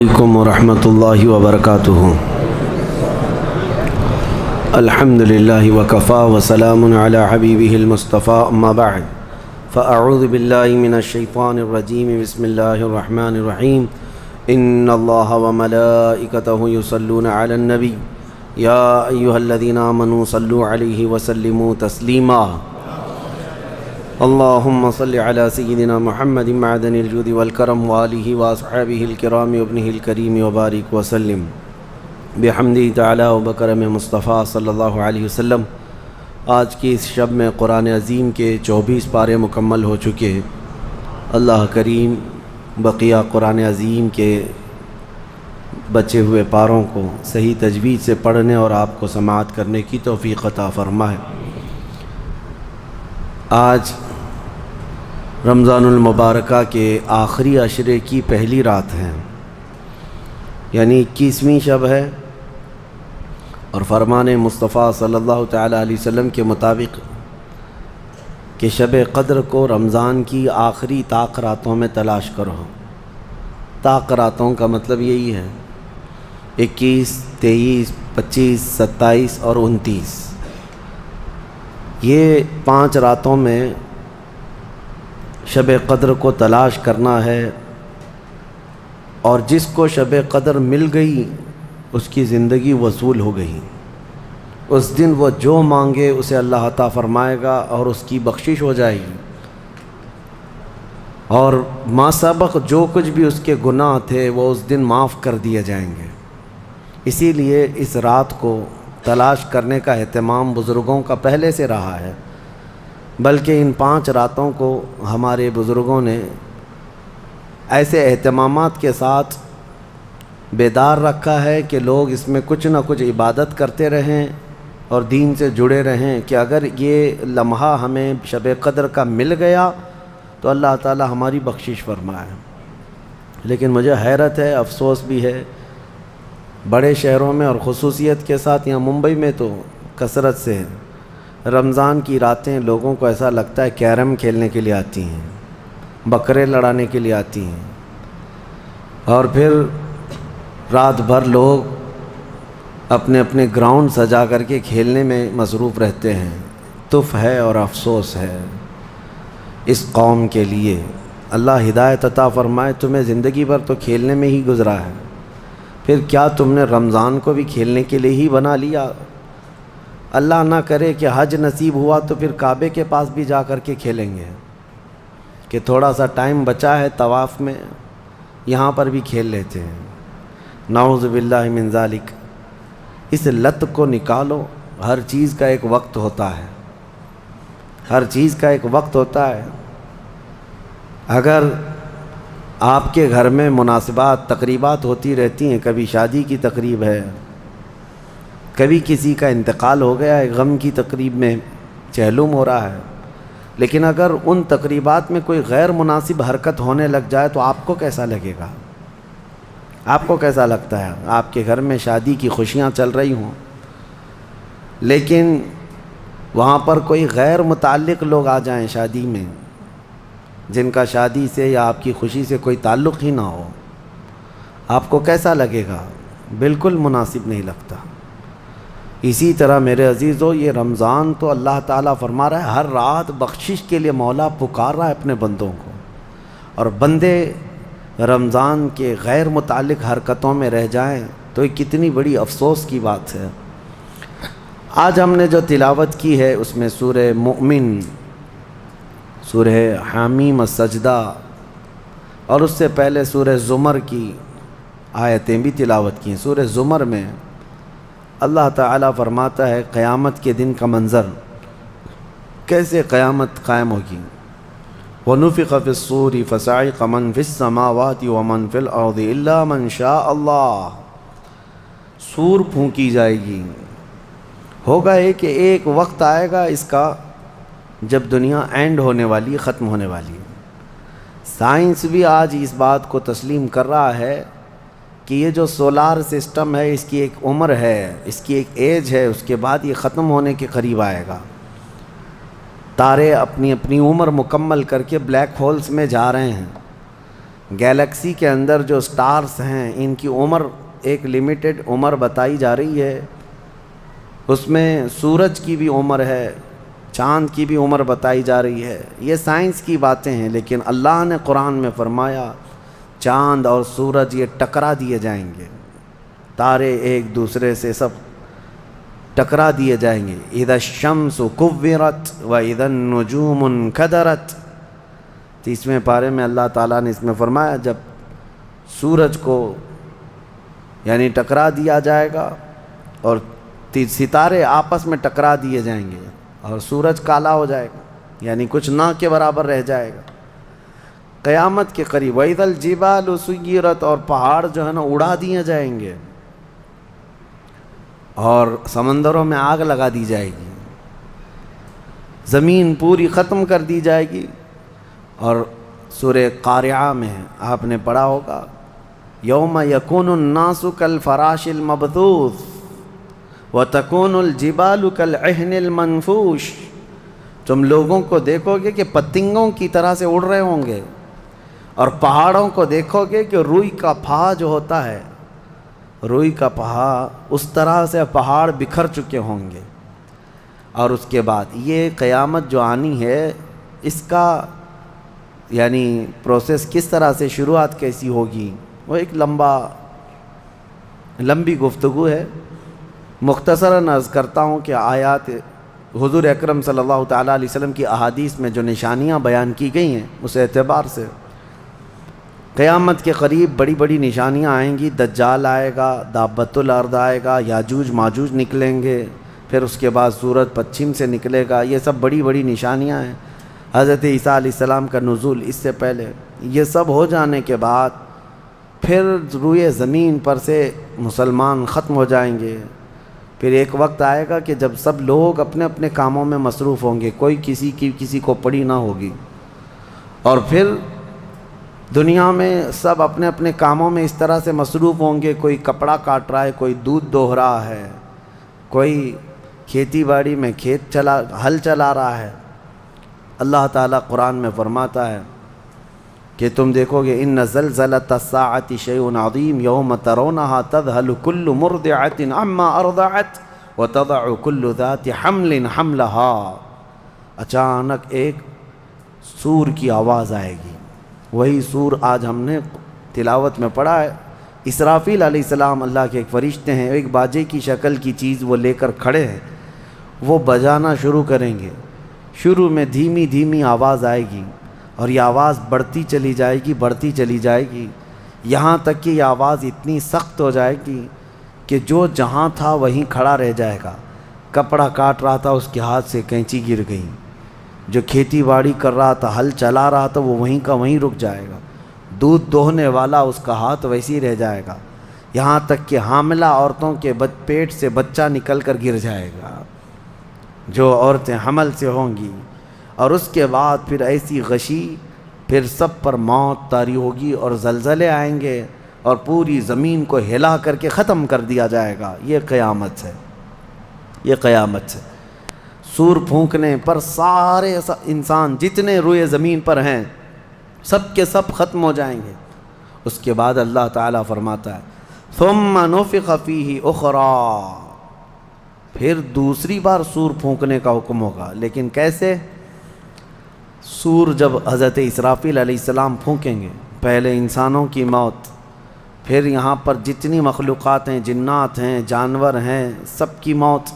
علیکم ورحمۃ اللہ وبرکاتہ۔ الحمد للہ وکفا وسلام علی حبیبہ المصطفیٰ اما بعد فاعوذ باللہ من الشیطان الرجیم بسم اللہ الرحمن الرحیم ان اللہ وملائکتہ یصلون علی النبی یا ایہا الذین آمنوا صلوا علیہ وسلموا تسلیما اللہم صل علی سیدنا محمد معدن الجود والکرم وآلہ واصحابہ الکرام وابنہ الکریم وبارک وسلم بحمدہ تعالی وبکرم مصطفیٰ صلی اللہ علیہ وسلم۔ آج کی اس شب میں قرآن عظیم کے 24 پارے مکمل ہو چکے۔ اللہ کریم بقیہ قرآن عظیم کے بچے ہوئے پاروں کو صحیح تجوید سے پڑھنے اور آپ کو سماعت کرنے کی توفیق عطا فرمائے۔ آج رمضان المبارکہ کے آخری عشرے کی پہلی رات ہے، یعنی 21ویں شب ہے، اور فرمان مصطفیٰ صلی اللہ تعالی علیہ وسلم کے مطابق کہ شب قدر کو رمضان کی آخری طاق راتوں میں تلاش کرو۔ طاق راتوں کا مطلب یہی ہے 21، 23، 25، 27 اور 29۔ یہ 5 راتوں میں شب قدر کو تلاش کرنا ہے، اور جس کو شب قدر مل گئی اس کی زندگی وصول ہو گئی۔ اس دن وہ جو مانگے اسے اللہ عطا فرمائے گا اور اس کی بخشش ہو جائے گی، اور ما سبق جو کچھ بھی اس کے گناہ تھے وہ اس دن معاف کر دیے جائیں گے۔ اسی لیے اس رات کو تلاش کرنے کا اہتمام بزرگوں کا پہلے سے رہا ہے، بلکہ ان 5 راتوں کو ہمارے بزرگوں نے ایسے اہتمامات کے ساتھ بیدار رکھا ہے کہ لوگ اس میں کچھ نہ کچھ عبادت کرتے رہیں اور دین سے جڑے رہیں، کہ اگر یہ لمحہ ہمیں شب قدر کا مل گیا تو اللہ تعالی ہماری بخشش فرمائے۔ لیکن مجھے حیرت ہے، افسوس بھی ہے، بڑے شہروں میں اور خصوصیت کے ساتھ یہاں ممبئی میں تو کثرت سے رمضان کی راتیں لوگوں کو ایسا لگتا ہے کیرم کھیلنے کے لیے آتی ہیں، بکرے لڑانے کے لیے آتی ہیں، اور پھر رات بھر لوگ اپنے اپنے گراؤنڈ سجا کر کے کھیلنے میں مصروف رہتے ہیں۔ تف ہے اور افسوس ہے اس قوم کے لیے۔ اللہ ہدایت عطا فرمائے۔ تمہیں زندگی بھر تو کھیلنے میں ہی گزرا ہے، پھر کیا تم نے رمضان کو بھی کھیلنے کے لیے ہی بنا لیا؟ اللہ نہ کرے کہ حج نصیب ہوا تو پھر کعبے کے پاس بھی جا کر کے کھیلیں گے کہ تھوڑا سا ٹائم بچا ہے طواف میں، یہاں پر بھی کھیل لیتے ہیں۔ نعوذ باللہ من ذالک۔ اس لت کو نکالو۔ ہر چیز کا ایک وقت ہوتا ہے، ہر چیز کا ایک وقت ہوتا ہے۔ اگر آپ کے گھر میں مناسبات تقریبات ہوتی رہتی ہیں، کبھی شادی کی تقریب ہے، کبھی کسی کا انتقال ہو گیا ہے، غم کی تقریب میں چہلم ہو رہا ہے، لیکن اگر ان تقریبات میں کوئی غیر مناسب حرکت ہونے لگ جائے تو آپ کو کیسا لگے گا؟ آپ کو کیسا لگتا ہے؟ آپ کے گھر میں شادی کی خوشیاں چل رہی ہوں، لیکن وہاں پر کوئی غیر متعلق لوگ آ جائیں شادی میں، جن کا شادی سے یا آپ کی خوشی سے کوئی تعلق ہی نہ ہو، آپ کو کیسا لگے گا؟ بالکل مناسب نہیں لگتا۔ اسی طرح میرے عزیزو، یہ رمضان تو اللہ تعالیٰ فرما رہا ہے ہر رات بخشش کے لیے مولا پکار رہا ہے اپنے بندوں کو، اور بندے رمضان کے غیر متعلق حرکتوں میں رہ جائیں تو یہ کتنی بڑی افسوس کی بات ہے۔ آج ہم نے جو تلاوت کی ہے اس میں سورہ مؤمن، سورہ حامیم السجدہ، اور اس سے پہلے سورہ زمر کی آیتیں بھی تلاوت کی ہیں۔ سورہ زمر میں اللہ تعالیٰ فرماتا ہے قیامت کے دن کا منظر، کیسے قیامت قائم ہوگی۔ وَنُفِخَ فِي الصُّورِ فَصَعِقَ مَنْ فِي السَّمَاوَاتِ وَمَنْ فِي الْأَرْضِ إِلَّا مَنْ شَاءَ اللَّهُ۔ سور پھونکی جائے گی۔ ہوگا کہ ایک وقت آئے گا اس کا جب دنیا اینڈ ہونے والی، ختم ہونے والی۔ سائنس بھی آج اس بات کو تسلیم کر رہا ہے کہ یہ جو سولار سسٹم ہے اس کی ایک عمر ہے، اس کی ایک ایج ہے، اس کے بعد یہ ختم ہونے کے قریب آئے گا۔ تارے اپنی اپنی عمر مکمل کر کے بلیک ہولز میں جا رہے ہیں، گیلیکسی کے اندر جو سٹارز ہیں ان کی عمر ایک لمیٹڈ عمر بتائی جا رہی ہے، اس میں سورج کی بھی عمر ہے، چاند کی بھی عمر بتائی جا رہی ہے۔ یہ سائنس کی باتیں ہیں، لیکن اللہ نے قرآن میں فرمایا چاند اور سورج یہ ٹکرا دیے جائیں گے، تارے ایک دوسرے سے سب ٹکرا دیے جائیں گے۔ اذا الشمس کورت واذا النجوم انکدرت، 30ویں پارے میں اللہ تعالیٰ نے اس میں فرمایا جب سورج کو یعنی ٹکرا دیا جائے گا اور ستارے آپس میں ٹکرا دیے جائیں گے اور سورج کالا ہو جائے گا، یعنی کچھ نہ کے برابر رہ جائے گا قیامت کے قریب۔ وَإِذَا الْجِبَالُ سُيِّرَتْ، اور پہاڑ جو ہے نا اڑا دیے جائیں گے اور سمندروں میں آگ لگا دی جائے گی، زمین پوری ختم کر دی جائے گی۔ اور سورہ قارعہ میں آپ نے پڑھا ہوگا یوم یکون الناس کالفراش المبثوث وتکون الجبال کالعہن المنفوش، تم لوگوں کو دیکھو گے کہ پتنگوں کی طرح سے اڑ رہے ہوں گے، اور پہاڑوں کو دیکھو گے کہ روئی کا پھا جو ہوتا ہے، روئی کا پہا اس طرح سے پہاڑ بکھر چکے ہوں گے۔ اور اس کے بعد یہ قیامت جو آنی ہے اس کا یعنی پروسیس کس طرح سے، شروعات کیسی ہوگی، وہ ایک لمبی گفتگو ہے۔ مختصراً عرض کرتا ہوں کہ آیات حضور اکرم صلی اللہ تعالیٰ علیہ وسلم کی احادیث میں جو نشانیاں بیان کی گئی ہیں اس اعتبار سے قیامت کے قریب بڑی بڑی نشانیاں آئیں گی۔ دجال آئے گا، دابۃ الارض آئے گا، یاجوج ماجوج نکلیں گے، پھر اس کے بعد سورج پچھم سے نکلے گا، یہ سب بڑی بڑی نشانیاں ہیں۔ حضرت عیسیٰ علیہ السلام کا نزول اس سے پہلے، یہ سب ہو جانے کے بعد پھر روئے زمین پر سے مسلمان ختم ہو جائیں گے۔ پھر ایک وقت آئے گا کہ جب سب لوگ اپنے اپنے کاموں میں مصروف ہوں گے، کوئی کسی کو پڑی نہ ہوگی، اور پھر دنیا میں سب اپنے اپنے کاموں میں اس طرح سے مصروف ہوں گے، کوئی کپڑا کاٹ رہا ہے، کوئی دودھ دوہ رہا ہے، کوئی کھیتی باڑی میں ہل چلا رہا ہے۔ اللہ تعالیٰ قرآن میں فرماتا ہے کہ تم دیکھو گے ان زلزلۃ الساعۃ شیء عظیم یوم ترونها تذہل کل مرضعۃ عما ارضعت وتضع کل ذات حمل حملها، اچانک ایک سور کی آواز آئے گی، وہی سور آج ہم نے تلاوت میں پڑھا ہے۔ اسرافیل علیہ السلام اللہ کے ایک فرشتے ہیں، ایک باجے کی شکل کی چیز وہ لے کر کھڑے ہیں، وہ بجانا شروع کریں گے۔ شروع میں دھیمی دھیمی آواز آئے گی اور یہ آواز بڑھتی چلی جائے گی، یہاں تک کہ یہ آواز اتنی سخت ہو جائے گی کہ جو جہاں تھا وہیں کھڑا رہ جائے گا۔ کپڑا کاٹ رہا تھا اس کے ہاتھ سے کینچی گر گئی، جو کھیتی باڑی کر رہا تھا، ہل چلا رہا تھا، وہ وہیں کا وہیں رک جائے گا۔ دودھ دوہنے والا اس کا ہاتھ ویسے ہی رہ جائے گا، یہاں تک کہ حاملہ عورتوں کے پیٹ سے بچہ نکل کر گر جائے گا، جو عورتیں حمل سے ہوں گی۔ اور اس کے بعد پھر ایسی غشی، پھر سب پر موت طاری ہوگی اور زلزلے آئیں گے اور پوری زمین کو ہلا کر کے ختم کر دیا جائے گا۔ یہ قیامت ہے۔ سور پھونکنے پر سارے انسان جتنے روئے زمین پر ہیں سب کے سب ختم ہو جائیں گے۔ اس کے بعد اللہ تعالیٰ فرماتا ہے ثم نفخ فیہ اخری، پھر دوسری بار سور پھونکنے کا حکم ہوگا۔ لیکن کیسے؟ سور جب حضرت اسرافیل علیہ السلام پھونکیں گے، پہلے انسانوں کی موت، پھر یہاں پر جتنی مخلوقات ہیں، جنات ہیں، جانور ہیں، سب کی موت،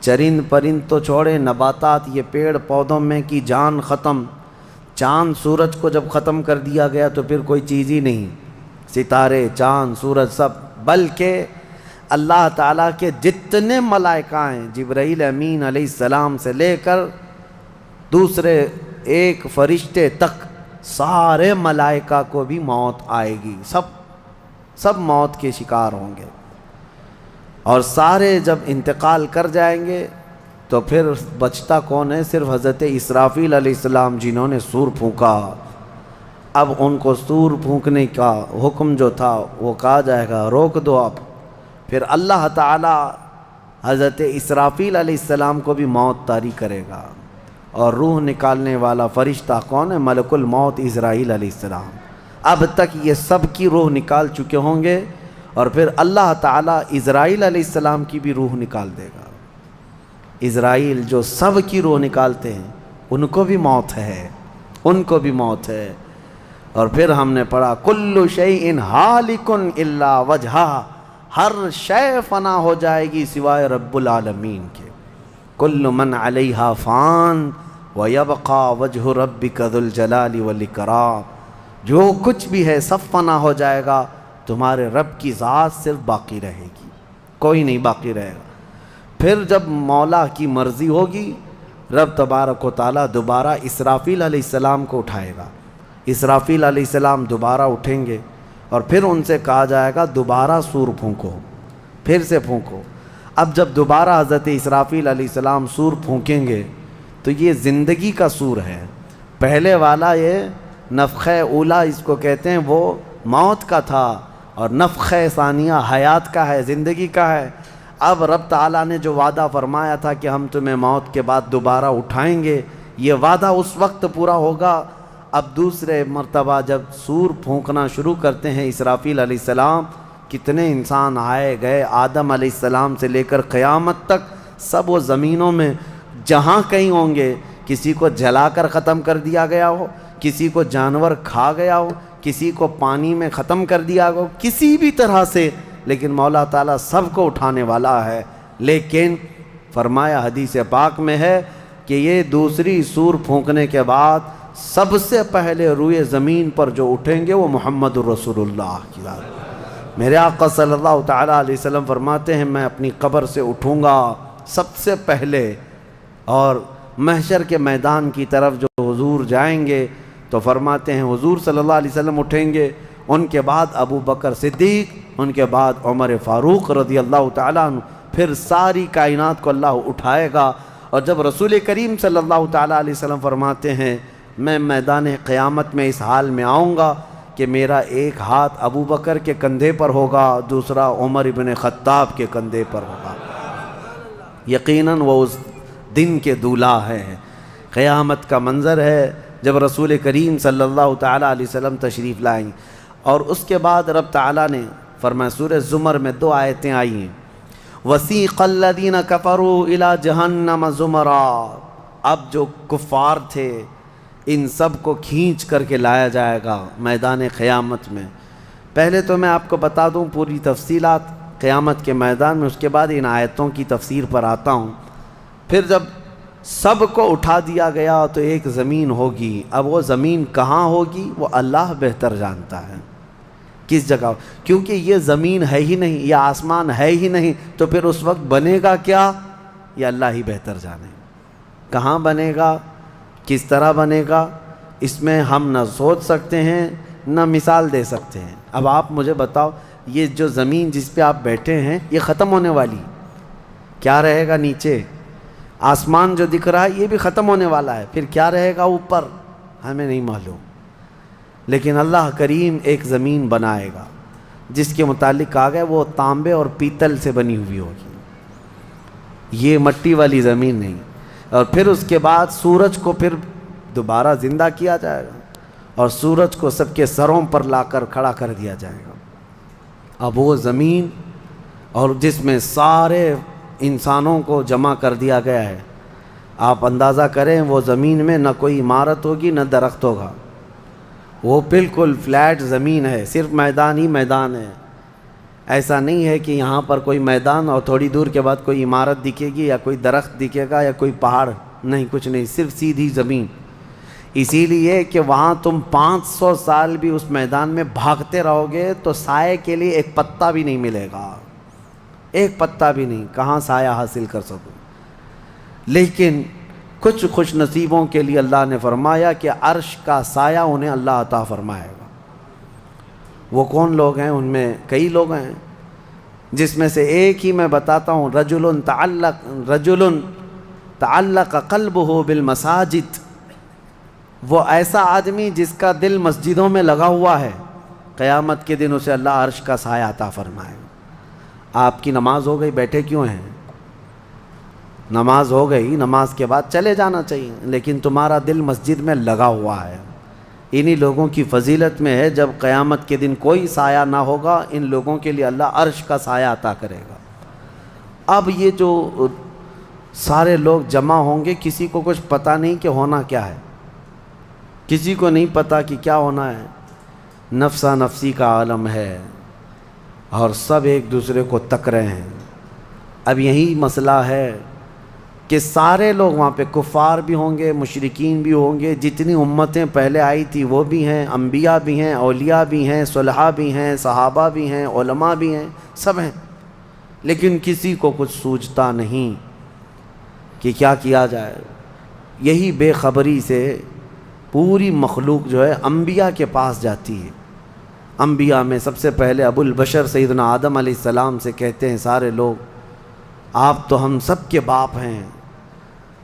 چرند پرند تو چھوڑے، نباتات، یہ پیڑ پودوں میں کی جان ختم۔ چاند سورج کو جب ختم کر دیا گیا تو پھر کوئی چیز ہی نہیں، ستارے، چاند، سورج سب، بلکہ اللہ تعالیٰ کے جتنے ملائکہ ہیں، جبرائیل امین علیہ السلام سے لے کر دوسرے ایک فرشتے تک، سارے ملائکہ کو بھی موت آئے گی، سب موت کے شکار ہوں گے۔ اور سارے جب انتقال کر جائیں گے تو پھر بچتا کون ہے؟ صرف حضرت اسرافیل علیہ السلام جنہوں نے سور پھونکا۔ اب ان کو سور پھونکنے کا حکم جو تھا وہ کہا جائے گا روک دو اب۔ پھر اللہ تعالی حضرت اسرافیل علیہ السلام کو بھی موت طاری کرے گا، اور روح نکالنے والا فرشتہ کون ہے؟ ملک الموت عزرائیل علیہ السلام۔ اب تک یہ سب کی روح نکال چکے ہوں گے، اور پھر اللہ تعالیٰ اسرائیل علیہ السلام کی بھی روح نکال دے گا۔ اسرائیل جو سب کی روح نکالتے ہیں ان کو بھی موت ہے، ان کو بھی موت ہے۔ اور پھر ہم نے پڑھا کل شیء ہالک الا وجہہ، ہر شے فنا ہو جائے گی سوائے رب العالمین کے۔ کل من علیہا فان ویبقى وجہ ربک ذو الجلال والاکرام، جو کچھ بھی ہے سب فنا ہو جائے گا، تمہارے رب کی ذات صرف باقی رہے گی، کوئی نہیں باقی رہے گا۔ پھر جب مولا کی مرضی ہوگی، رب تبارک و تعالیٰ دوبارہ اسرافیل علیہ السلام کو اٹھائے گا۔ اسرافیل علیہ السلام دوبارہ اٹھیں گے، اور پھر ان سے کہا جائے گا دوبارہ سور پھونکو، پھر سے پھونکو۔ اب جب دوبارہ حضرت اسرافیل علیہ السلام سور پھونکیں گے تو یہ زندگی کا سور ہے۔ پہلے والا یہ نفخہ اولا اس کو کہتے ہیں، وہ موت کا تھا، اور نفخہ ثانیہ حیات کا ہے، زندگی کا ہے۔ اب رب تعالیٰ نے جو وعدہ فرمایا تھا کہ ہم تمہیں موت کے بعد دوبارہ اٹھائیں گے، یہ وعدہ اس وقت پورا ہوگا۔ اب دوسرے مرتبہ جب سور پھونکنا شروع کرتے ہیں اسرافیل علیہ السلام، کتنے انسان آئے گئے، آدم علیہ السلام سے لے کر قیامت تک سب وہ زمینوں میں جہاں کہیں ہوں گے، کسی کو جلا کر ختم کر دیا گیا ہو، کسی کو جانور کھا گیا ہو، کسی کو پانی میں ختم کر دیا ہو، کسی بھی طرح سے، لیکن مولا تعالیٰ سب کو اٹھانے والا ہے۔ لیکن فرمایا حدیث پاک میں ہے کہ یہ دوسری سور پھونکنے کے بعد سب سے پہلے روئے زمین پر جو اٹھیں گے وہ محمد الرسول اللہ کی ذات۔ میرے آقا صلی اللہ تعالیٰ علیہ وسلم فرماتے ہیں میں اپنی قبر سے اٹھوں گا سب سے پہلے، اور محشر کے میدان کی طرف جو حضور جائیں گے تو فرماتے ہیں حضور صلی اللہ علیہ وسلم اٹھیں گے، ان کے بعد ابو بکر صدیق، ان کے بعد عمر فاروق رضی اللہ تعالیٰ عنہ، پھر ساری کائنات کو اللہ اٹھائے گا۔ اور جب رسول کریم صلی اللہ تعالیٰ علیہ وسلم فرماتے ہیں میں میدان قیامت میں اس حال میں آؤں گا کہ میرا ایک ہاتھ ابو بکر کے کندھے پر ہوگا، دوسرا عمر ابن خطاب کے کندھے پر ہوگا۔ یقیناً وہ اس دن کے دولہا ہیں۔ قیامت کا منظر ہے جب رسول کریم صلی اللہ تعالیٰ علیہ وسلم تشریف لائیں، اور اس کے بعد رب تعالیٰ نے فرمایا سورہ زمر میں 2 آیتیں آئی ہیں، وَسِيقَ الَّذِينَ كَفَرُوا إِلَى جَهَنَّمَ زُمَرًا، اب جو کفار تھے ان سب کو کھینچ کر کے لایا جائے گا میدان قیامت میں۔ پہلے تو میں آپ کو بتا دوں پوری تفصیلات قیامت کے میدان میں، اس کے بعد ان آیتوں کی تفسیر پر آتا ہوں۔ پھر جب سب کو اٹھا دیا گیا تو ایک زمین ہوگی، اب وہ زمین کہاں ہوگی وہ اللہ بہتر جانتا ہے کس جگہ، کیونکہ یہ زمین ہے ہی نہیں، یہ آسمان ہے ہی نہیں، تو پھر اس وقت بنے گا کیا یہ اللہ ہی بہتر جانے۔ کہاں بنے گا، کس طرح بنے گا، اس میں ہم نہ سوچ سکتے ہیں نہ مثال دے سکتے ہیں۔ اب آپ مجھے بتاؤ یہ جو زمین جس پہ آپ بیٹھے ہیں یہ ختم ہونے والی، کیا رہے گا نیچے؟ آسمان جو دکھ رہا ہے یہ بھی ختم ہونے والا ہے، پھر کیا رہے گا اوپر ہمیں نہیں معلوم، لیکن اللہ کریم ایک زمین بنائے گا جس کے متعلق کہا گیا وہ تانبے اور پیتل سے بنی ہوئی ہوگی، یہ مٹی والی زمین نہیں۔ اور پھر اس کے بعد سورج کو پھر دوبارہ زندہ کیا جائے گا، اور سورج کو سب کے سروں پر لا کر کھڑا کر دیا جائے گا۔ اب وہ زمین اور جس میں سارے انسانوں کو جمع کر دیا گیا ہے، آپ اندازہ کریں وہ زمین میں نہ کوئی عمارت ہوگی نہ درخت ہوگا، وہ بالکل فلیٹ زمین ہے، صرف میدان ہی میدان ہے۔ ایسا نہیں ہے کہ یہاں پر کوئی میدان اور تھوڑی دور کے بعد کوئی عمارت دکھے گی یا کوئی درخت دکھے گا یا کوئی پہاڑ، نہیں، کچھ نہیں، صرف سیدھی زمین۔ اسی لیے کہ وہاں تم 500 سال بھی اس میدان میں بھاگتے رہو گے تو سائے کے لیے ایک پتا بھی نہیں ملے گا، ایک پتا بھی نہیں، کہاں سایہ حاصل کر سکو۔ لیکن کچھ خوش نصیبوں کے لیے اللہ نے فرمایا کہ عرش کا سایہ انہیں اللہ عطا فرمائے گا۔ وہ کون لوگ ہیں؟ ان میں کئی لوگ ہیں، جس میں سے ایک ہی میں بتاتا ہوں، رجل تعلق قلبہ بالمساجد، وہ ایسا آدمی جس کا دل مسجدوں میں لگا ہوا ہے، قیامت کے دن اسے اللہ عرش کا سایہ عطا فرمائے گا۔ آپ کی نماز ہو گئی، بیٹھے کیوں ہیں؟ نماز ہو گئی، نماز کے بعد چلے جانا چاہیے، لیکن تمہارا دل مسجد میں لگا ہوا ہے، انہی لوگوں کی فضیلت میں ہے جب قیامت کے دن کوئی سایہ نہ ہوگا، ان لوگوں کے لیے اللہ عرش کا سایہ عطا کرے گا۔ اب یہ جو سارے لوگ جمع ہوں گے، کسی کو کچھ پتہ نہیں کہ ہونا کیا ہے، کسی کو نہیں پتہ کہ کیا ہونا ہے، نفسا نفسی کا عالم ہے اور سب ایک دوسرے کو تک رہے ہیں۔ اب یہی مسئلہ ہے کہ سارے لوگ وہاں پہ کفار بھی ہوں گے، مشرکین بھی ہوں گے، جتنی امتیں پہلے آئی تھی وہ بھی ہیں، انبیاء بھی ہیں، اولیاء بھی ہیں، صلحاء بھی ہیں، صحابہ بھی ہیں، علماء بھی ہیں، سب ہیں، لیکن کسی کو کچھ سوچتا نہیں کہ کیا کیا جائے۔ یہی بے خبری سے پوری مخلوق جو ہے انبیاء کے پاس جاتی ہے۔ انبیاء میں سب سے پہلے ابو البشر سیدنا آدم علیہ السلام سے کہتے ہیں سارے لوگ، آپ تو ہم سب کے باپ ہیں،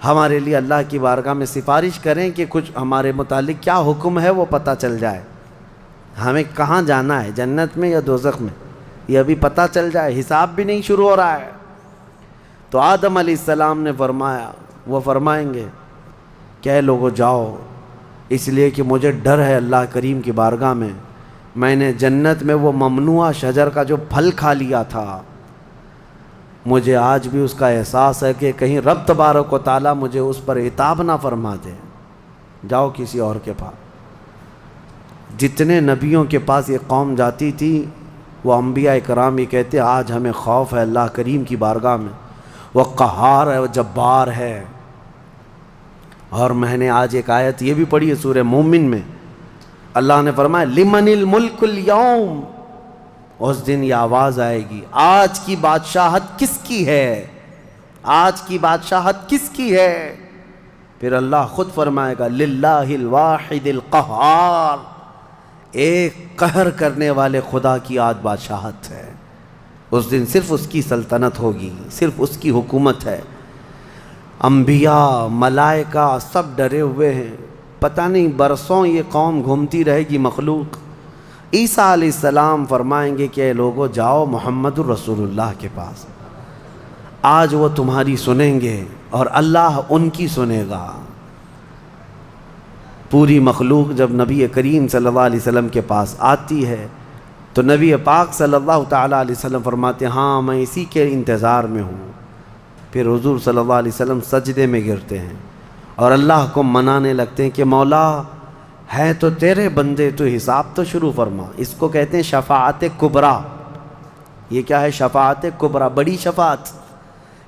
ہمارے لیے اللہ کی بارگاہ میں سفارش کریں کہ کچھ ہمارے متعلق کیا حکم ہے وہ پتہ چل جائے، ہمیں کہاں جانا ہے، جنت میں یا دوزخ میں، یہ ابھی پتہ چل جائے، حساب بھی نہیں شروع ہو رہا ہے۔ تو آدم علیہ السلام نے فرمایا، وہ فرمائیں گے کہ اے لوگو جاؤ، اس لیے کہ مجھے ڈر ہے اللہ کریم کی بارگاہ میں نے جنت میں وہ ممنوع شجر کا جو پھل کھا لیا تھا، مجھے آج بھی اس کا احساس ہے کہ کہیں رب تبارک و تعالیٰ مجھے اس پر عتاب نہ فرما دے، جاؤ کسی اور کے پاس۔ جتنے نبیوں کے پاس یہ قوم جاتی تھی وہ انبیاء کرام یہ کہتے آج ہمیں خوف ہے اللہ کریم کی بارگاہ میں، وہ قہار ہے، وہ جبار ہے۔ اور میں نے آج ایک آیت یہ بھی پڑھی ہے سورہ مومن میں، اللہ نے فرمایا لمن الملک اليوم، اس دن یہ آواز آئے گی آج کی بادشاہت کس کی ہے، آج کی بادشاہت کس کی ہے؟ پھر اللہ خود فرمائے گا للہ الواحد القہار، ایک قہر کرنے والے خدا کی آج بادشاہت ہے۔ اس دن صرف اس کی سلطنت ہوگی، صرف اس کی حکومت ہے۔ انبیاء، ملائکہ سب ڈرے ہوئے ہیں، پتہ نہیں برسوں یہ قوم گھومتی رہے گی مخلوق۔ عیسیٰ علیہ السلام فرمائیں گے کہ اے لوگو جاؤ محمد الرسول اللہ کے پاس، آج وہ تمہاری سنیں گے اور اللہ ان کی سنے گا۔ پوری مخلوق جب نبی کریم صلی اللہ علیہ وسلم کے پاس آتی ہے تو نبی پاک صلی اللہ تعالیٰ علیہ وسلم فرماتے ہیں ہاں میں اسی کے انتظار میں ہوں۔ پھر حضور صلی اللہ علیہ وسلم سجدے میں گرتے ہیں اور اللہ کو منانے لگتے ہیں کہ مولا ہے تو تیرے بندے، تو حساب تو شروع فرما۔ اس کو کہتے ہیں شفاعت کبریٰ۔ یہ کیا ہے؟ شفاعت کبریٰ، بڑی شفاعت۔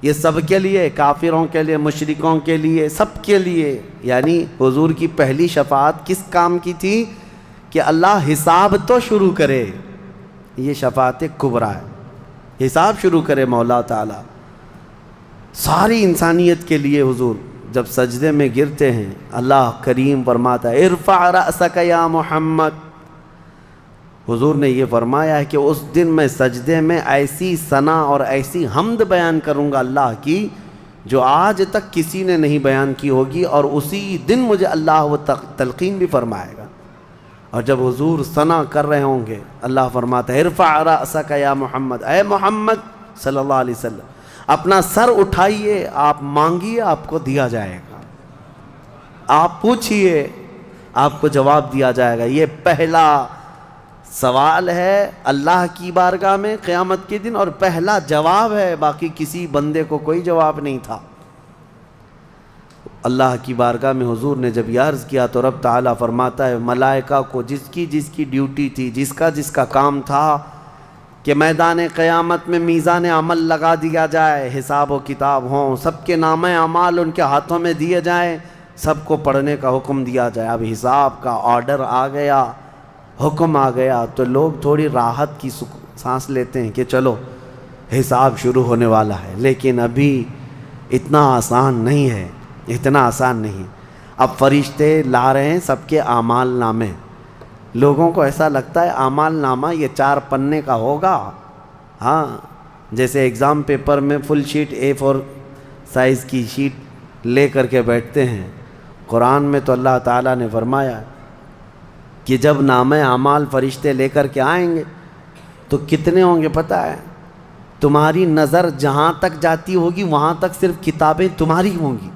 یہ سب کے لیے، کافروں کے لیے، مشرکوں کے لیے، سب کے لیے۔ یعنی حضور کی پہلی شفاعت کس کام کی تھی؟ کہ اللہ حساب تو شروع کرے، یہ شفاعت کبریٰ ہے، حساب شروع کرے مولا تعالی۔ ساری انسانیت کے لیے حضور جب سجدے میں گرتے ہیں اللہ کریم فرماتا ہے ارفع رأسک یا محمد۔ حضور نے یہ فرمایا ہے کہ اس دن میں سجدے میں ایسی ثنا اور ایسی حمد بیان کروں گا اللہ کی جو آج تک کسی نے نہیں بیان کی ہوگی، اور اسی دن مجھے اللہ وہ تلقین بھی فرمائے گا۔ اور جب حضور ثنا کر رہے ہوں گے اللہ فرماتا ہے ارفع رأسک یا محمد، اے محمد صلی اللہ علیہ وسلم اپنا سر اٹھائیے، آپ مانگیے آپ کو دیا جائے گا، آپ پوچھئے آپ کو جواب دیا جائے گا۔ یہ پہلا سوال ہے اللہ کی بارگاہ میں قیامت کے دن، اور پہلا جواب ہے، باقی کسی بندے کو کوئی جواب نہیں تھا۔ اللہ کی بارگاہ میں حضور نے جب یہ عرض کیا تو رب تعالیٰ فرماتا ہے ملائکہ کو جس کی ڈیوٹی تھی، جس کا کام تھا کہ میدان قیامت میں میزان عمل لگا دیا جائے، حساب و کتاب ہوں، سب کے نامہ اعمال ان کے ہاتھوں میں دیے جائیں، سب کو پڑھنے کا حکم دیا جائے۔ اب حساب کا آرڈر آ گیا، حکم آ گیا تو لوگ تھوڑی راحت کی سانس لیتے ہیں کہ چلو حساب شروع ہونے والا ہے، لیکن ابھی اتنا آسان نہیں ہے، اتنا آسان نہیں۔ اب فرشتے لا رہے ہیں سب کے اعمال نامے، لوگوں کو ایسا لگتا ہے اعمال نامہ یہ 4 پنے کا ہوگا، ہاں جیسے ایگزام پیپر میں فل شیٹ A4 سائز کی شیٹ لے کر کے بیٹھتے ہیں۔ قرآن میں تو اللہ تعالیٰ نے فرمایا کہ جب نامہ اعمال فرشتے لے کر کے آئیں گے تو کتنے ہوں گے پتہ ہے؟ تمہاری نظر جہاں تک جاتی ہوگی وہاں تک صرف کتابیں تمہاری ہوں گی،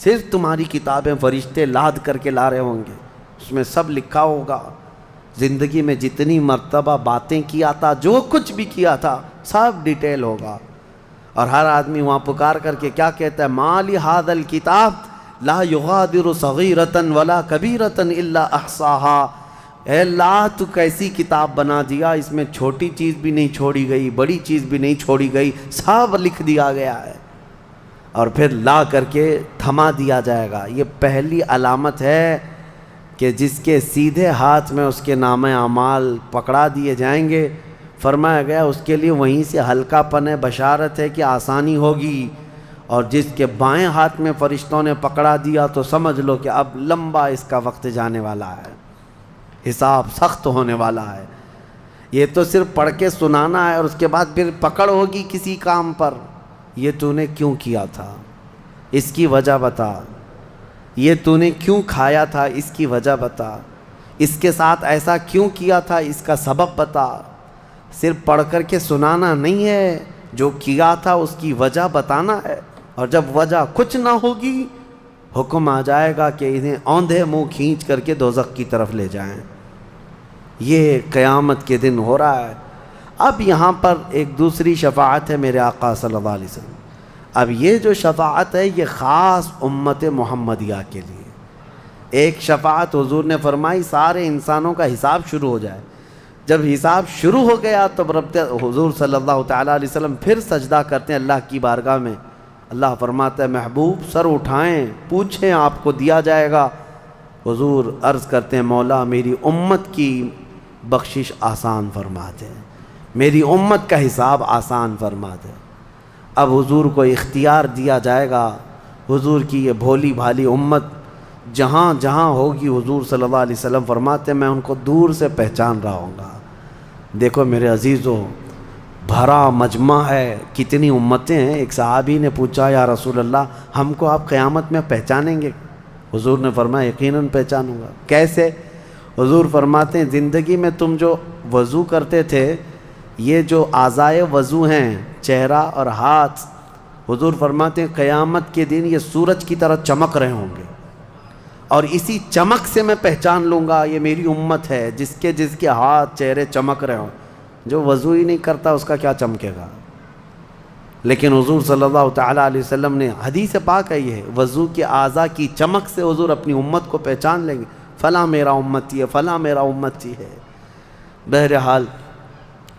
صرف تمہاری کتابیں فرشتے لاد کر کے لا رہے ہوں گے۔ اس میں سب لکھا ہوگا، زندگی میں جتنی مرتبہ باتیں کیا تھا، جو کچھ بھی کیا تھا، سب ڈیٹیل ہوگا۔ اور ہر آدمی وہاں پکار کر کے کیا کہتا ہے؟ ما لی ھذا الکتاب لا یغادر صغیرۃ ولا کبیرۃ الا احصاها۔ اے اللہ تو کیسی کتاب بنا دیا، اس میں چھوٹی چیز بھی نہیں چھوڑی گئی، بڑی چیز بھی نہیں چھوڑی گئی، سب لکھ دیا گیا ہے، اور پھر لا کر کے تھما دیا جائے گا۔ یہ پہلی علامت ہے کہ جس کے سیدھے ہاتھ میں اس کے نامہ اعمال پکڑا دیے جائیں گے، فرمایا گیا اس کے لیے وہیں سے ہلکا پن ہے، بشارت ہے کہ آسانی ہوگی، اور جس کے بائیں ہاتھ میں فرشتوں نے پکڑا دیا تو سمجھ لو کہ اب لمبا اس کا وقت جانے والا ہے، حساب سخت ہونے والا ہے۔ یہ تو صرف پڑھ کے سنانا ہے، اور اس کے بعد پھر پکڑ ہوگی کسی کام پر۔ یہ تو نے کیوں کیا تھا، اس کی وجہ بتا۔ یہ تو نے کیوں کھایا تھا، اس کی وجہ بتا۔ اس کے ساتھ ایسا کیوں کیا تھا، اس کا سبب بتا۔ صرف پڑھ کر کے سنانا نہیں ہے، جو کیا تھا اس کی وجہ بتانا ہے، اور جب وجہ کچھ نہ ہوگی حکم آ جائے گا کہ انہیں اوندھے منہ کھینچ کر کے دوزخ کی طرف لے جائیں۔ یہ قیامت کے دن ہو رہا ہے۔ اب یہاں پر ایک دوسری شفاعت ہے میرے آقا صلی اللہ علیہ وسلم۔ اب یہ جو شفاعت ہے یہ خاص امت محمدیہ کے لیے۔ ایک شفاعت حضور نے فرمائی سارے انسانوں کا حساب شروع ہو جائے۔ جب حساب شروع ہو گیا تو حضور صلی اللہ تعالیٰ علیہ وسلم پھر سجدہ کرتے ہیں اللہ کی بارگاہ میں۔ اللہ فرماتا ہے محبوب سر اٹھائیں، پوچھیں، آپ کو دیا جائے گا۔ حضور عرض کرتے ہیں مولا میری امت کی بخشش آسان فرما دے، میری امت کا حساب آسان فرما دے۔ اب حضور کو اختیار دیا جائے گا، حضور کی یہ بھولی بھالی امت جہاں جہاں ہوگی، حضور صلی اللہ علیہ وسلم فرماتے ہیں میں ان کو دور سے پہچان رہا ہوں گا۔ دیکھو میرے عزیزو، بھرا مجمع ہے، کتنی امتیں ہیں۔ ایک صحابی نے پوچھا یا رسول اللہ ہم کو آپ قیامت میں پہچانیں گے؟ حضور نے فرمایا یقیناً پہچانوں گا۔ کیسے؟ حضور فرماتے ہیں زندگی میں تم جو وضو کرتے تھے، یہ جو اعضائے وضو ہیں، چہرہ اور ہاتھ، حضور فرماتے ہیں قیامت کے دن یہ سورج کی طرح چمک رہے ہوں گے، اور اسی چمک سے میں پہچان لوں گا یہ میری امت ہے، جس کے ہاتھ چہرے چمک رہے ہوں۔ جو وضو ہی نہیں کرتا اس کا کیا چمکے گا؟ لیکن حضور صلی اللہ تعالیٰ علیہ وسلم نے حدیث پاک ہے یہ، وضو کے اعضاء کی چمک سے حضور اپنی امت کو پہچان لیں گے، فلاں میرا امتی ہے، فلاں میرا امتی ہے۔ بہرحال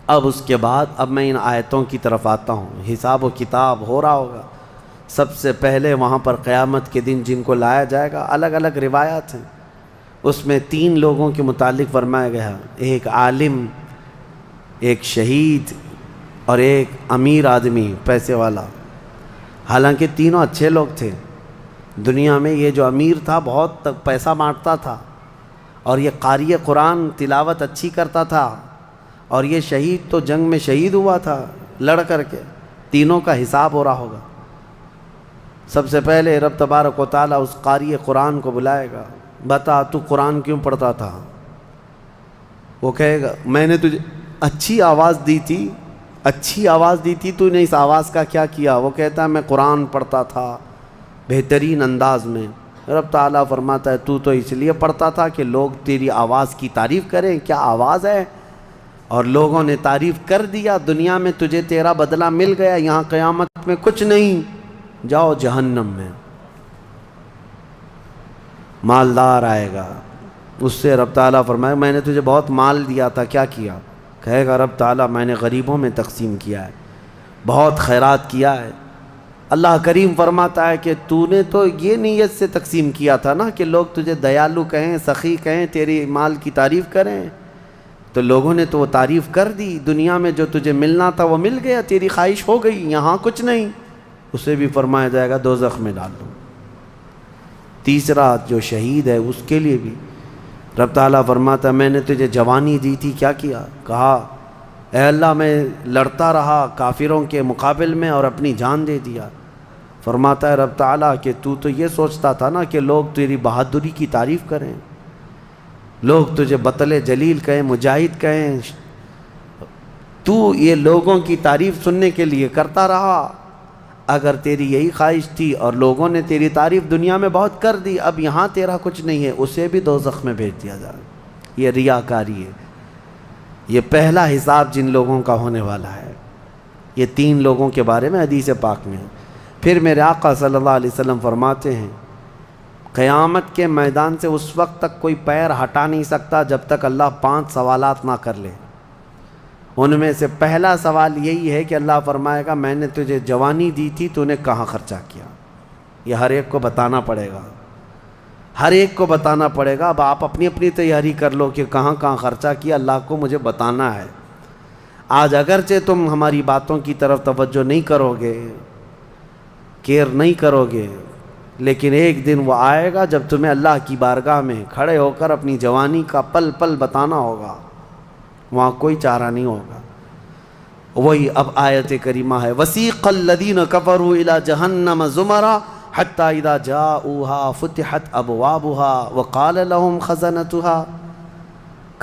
اب اس کے بعد اب میں ان آیتوں کی طرف آتا ہوں۔ حساب و کتاب ہو رہا ہوگا۔ سب سے پہلے وہاں پر قیامت کے دن جن کو لایا جائے گا، الگ الگ روایات ہیں، اس میں 3 لوگوں کے متعلق فرمایا گیا، ایک عالم، ایک شہید، اور ایک امیر آدمی پیسے والا۔ حالانکہ تینوں اچھے لوگ تھے دنیا میں۔ یہ جو امیر تھا بہت پیسہ بانٹتا تھا، اور یہ قاری قرآن تلاوت اچھی کرتا تھا، اور یہ شہید تو جنگ میں شہید ہوا تھا لڑ کر کے۔ تینوں کا حساب ہو رہا ہوگا۔ سب سے پہلے رب تبارک و تعالیٰ اس قاری قرآن کو بلائے گا، بتا تو قرآن کیوں پڑھتا تھا؟ وہ کہے گا میں نے تجھے اچھی آواز دی تھی، اچھی آواز دی تھی، تو نے اس آواز کا کیا کیا؟ وہ کہتا ہے میں قرآن پڑھتا تھا بہترین انداز میں۔ رب تعالیٰ فرماتا ہے تو اس لیے پڑھتا تھا کہ لوگ تیری آواز کی تعریف کریں، کیا آواز ہے، اور لوگوں نے تعریف کر دیا، دنیا میں تجھے تیرا بدلہ مل گیا، یہاں قیامت میں کچھ نہیں، جاؤ جہنم میں۔ مالدار آئے گا، اس سے رب تعالیٰ فرمائے میں نے تجھے بہت مال دیا تھا، کیا کیا؟ کہے گا رب تعالیٰ میں نے غریبوں میں تقسیم کیا ہے، بہت خیرات کیا ہے۔ اللہ کریم فرماتا ہے کہ تو نے تو یہ نیت سے تقسیم کیا تھا نا کہ لوگ تجھے دیالو کہیں، سخی کہیں، تیری مال کی تعریف کریں، تو لوگوں نے تو وہ تعریف کر دی، دنیا میں جو تجھے ملنا تھا وہ مل گیا، تیری خواہش ہو گئی، یہاں کچھ نہیں۔ اسے بھی فرمایا جائے گا دوزخ میں ڈال دو۔ تیسرا جو شہید ہے اس کے لیے بھی رب تعالیٰ فرماتا ہے میں نے تجھے جوانی دی تھی، کیا کیا؟ کہا اے اللہ میں لڑتا رہا کافروں کے مقابل میں اور اپنی جان دے دیا۔ فرماتا ہے رب تعالیٰ کہ تو یہ سوچتا تھا نا کہ لوگ تیری بہادری کی تعریف کریں، لوگ تجھے بطل جلیل کہیں، مجاہد کہیں، تو یہ لوگوں کی تعریف سننے کے لیے کرتا رہا۔ اگر تیری یہی خواہش تھی اور لوگوں نے تیری تعریف دنیا میں بہت کر دی، اب یہاں تیرا کچھ نہیں ہے، اسے بھی دوزخ میں بھیج دیا جائے۔ یہ ریاکاری ہے۔ یہ پہلا حساب جن لوگوں کا ہونے والا ہے، یہ 3 لوگوں کے بارے میں حدیث پاک میں ہے۔ پھر میرے آقا صلی اللہ علیہ وسلم فرماتے ہیں قیامت کے میدان سے اس وقت تک کوئی پیر ہٹا نہیں سکتا جب تک اللہ 5 سوالات نہ کر لے۔ ان میں سے پہلا سوال یہی ہے کہ اللہ فرمائے گا میں نے تجھے جوانی دی تھی، تو نے کہاں خرچہ کیا؟ یہ ہر ایک کو بتانا پڑے گا، ہر ایک کو بتانا پڑے گا۔ اب آپ اپنی اپنی تیاری کر لو کہ کہاں کہاں خرچہ کیا، اللہ کو مجھے بتانا ہے۔ آج اگرچہ تم ہماری باتوں کی طرف توجہ نہیں کرو گے، کیئر نہیں کرو گے، لیکن ایک دن وہ آئے گا جب تمہیں اللہ کی بارگاہ میں کھڑے ہو کر اپنی جوانی کا پل پل بتانا ہوگا، وہاں کوئی چارہ نہیں ہوگا۔ وہی اب آیت کریمہ ہے وَسِيقَ الَّذِينَ كَفَرُوا إِلَى جَهَنَّمَ زُمَرًا حَتَّى إِذَا جَاءُوهَا فُتِحَتْ أَبْوَابُهَا وَقَالَ لَهُمْ خَزَنَتُهَا،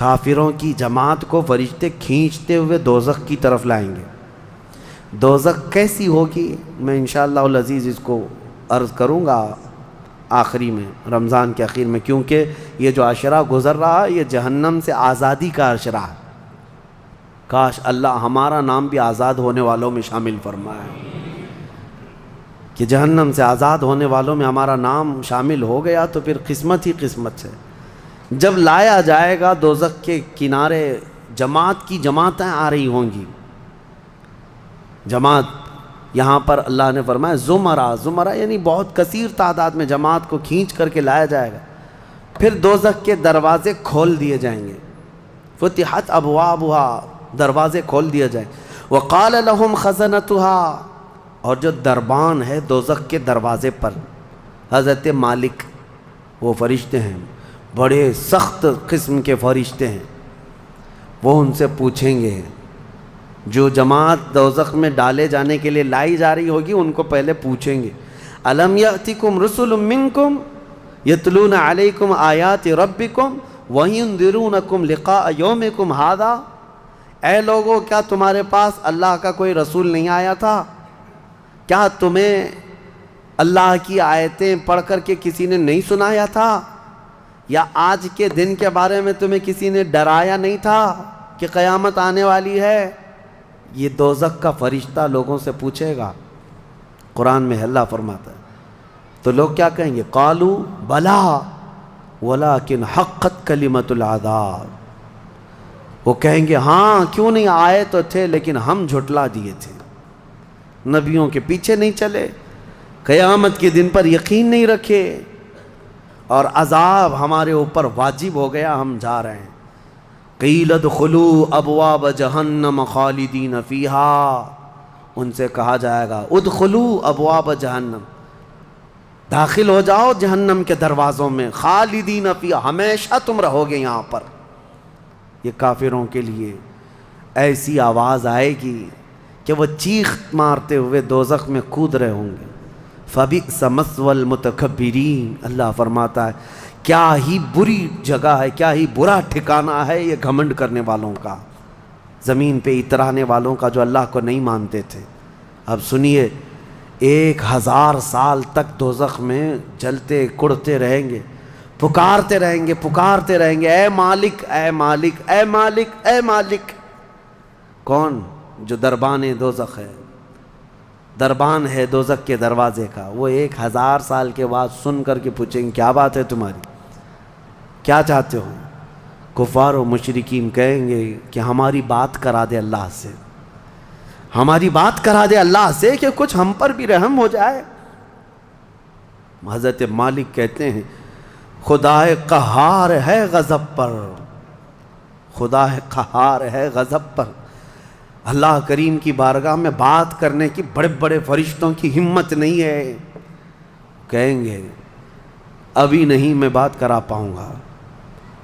کافروں کی جماعت کو فرشتے کھینچتے ہوئے دوزخ کی طرف لائیں گے۔ دوزخ کیسی ہوگی میں انشاءاللہ العزیز اس کو عرض کروں گا آخری میں، رمضان کے اخیر میں، کیونکہ یہ جو عشرہ گزر رہا ہے یہ جہنم سے آزادی کا عشرہ ہے۔ کاش اللہ ہمارا نام بھی آزاد ہونے والوں میں شامل فرمائے، کہ جہنم سے آزاد ہونے والوں میں ہمارا نام شامل ہو گیا تو پھر قسمت ہی قسمت ہے۔ جب لایا جائے گا دوزخ کے کنارے جماعت کی جماعتیں آ رہی ہوں گی، جماعت، یہاں پر اللہ نے فرمایا زمرہ، زمرہ یعنی بہت کثیر تعداد میں جماعت کو کھینچ کر کے لایا جائے گا۔ پھر دوزخ کے دروازے کھول دیے جائیں گے، فتحت ابوابها، دروازے کھول دیے جائیں۔ وقال لهم خزنتها، اور جو دربان ہے دوزخ کے دروازے پر، حضرت مالک، وہ فرشتے ہیں، بڑے سخت قسم کے فرشتے ہیں، وہ ان سے پوچھیں گے، جو جماعت دوزخ میں ڈالے جانے کے لیے لائی جا رہی ہوگی ان کو پہلے پوچھیں گے الم یأتکم رسل منکم یتلون علیکم آیات ربکم وینذرونکم لقاء یومکم ھذا، اے لوگو کیا تمہارے پاس اللہ کا کوئی رسول نہیں آیا تھا؟ کیا تمہیں اللہ کی آیتیں پڑھ کر کے کسی نے نہیں سنایا تھا؟ یا آج کے دن کے بارے میں تمہیں کسی نے ڈرایا نہیں تھا کہ قیامت آنے والی ہے؟ یہ دوزخ کا فرشتہ لوگوں سے پوچھے گا۔ قرآن میں اللہ فرماتا ہے تو لوگ کیا کہیں گے؟ قالوا بلا ولکن حقت کلمۃ العذاب، وہ کہیں گے ہاں کیوں نہیں آئے تو تھے لیکن ہم جھٹلا دیے تھے، نبیوں کے پیچھے نہیں چلے، قیامت کے دن پر یقین نہیں رکھے، اور عذاب ہمارے اوپر واجب ہو گیا، ہم جا رہے ہیں۔ قیل ادخلوا ابواب جہنم خالدین فیہا، ان سے کہا جائے گا ادخلوا ابواب جہنم، داخل ہو جاؤ جہنم کے دروازوں میں، خالدین فیہا، ہمیشہ تم رہو گے یہاں پر۔ یہ کافروں کے لیے ایسی آواز آئے گی کہ وہ چیخ مارتے ہوئے دوزخ میں کود رہے ہوں گے۔ فبئس مثوى المتکبرین، اللہ فرماتا ہے کیا ہی بری جگہ ہے، کیا ہی برا ٹھکانہ ہے یہ گھمنڈ کرنے والوں کا، زمین پہ اترانے والوں کا جو اللہ کو نہیں مانتے تھے۔ اب سنیے 1000 سال تک دوزخ میں جلتے کڑتے رہیں گے، پکارتے رہیں گے، پکارتے رہیں گے، اے مالک اے مالک اے مالک اے مالک۔ کون؟ جو دربان دوزخ ہے، دربان ہے دوزخ کے دروازے کا، وہ 1000 سال کے بعد سن کر کے پوچھیں گے کیا بات ہے تمہاری، کیا چاہتے ہو؟ کفار و مشرکین کہیں گے کہ ہماری بات کرا دے اللہ سے، ہماری بات کرا دے اللہ سے کہ کچھ ہم پر بھی رحم ہو جائے۔ حضرت مالک کہتے ہیں خدا قہار ہے غضب پر، خدا قہار ہے غضب پر۔ اللہ کریم کی بارگاہ میں بات کرنے کی بڑے بڑے فرشتوں کی ہمت نہیں ہے، کہیں گے ابھی نہیں میں بات کرا پاؤں گا۔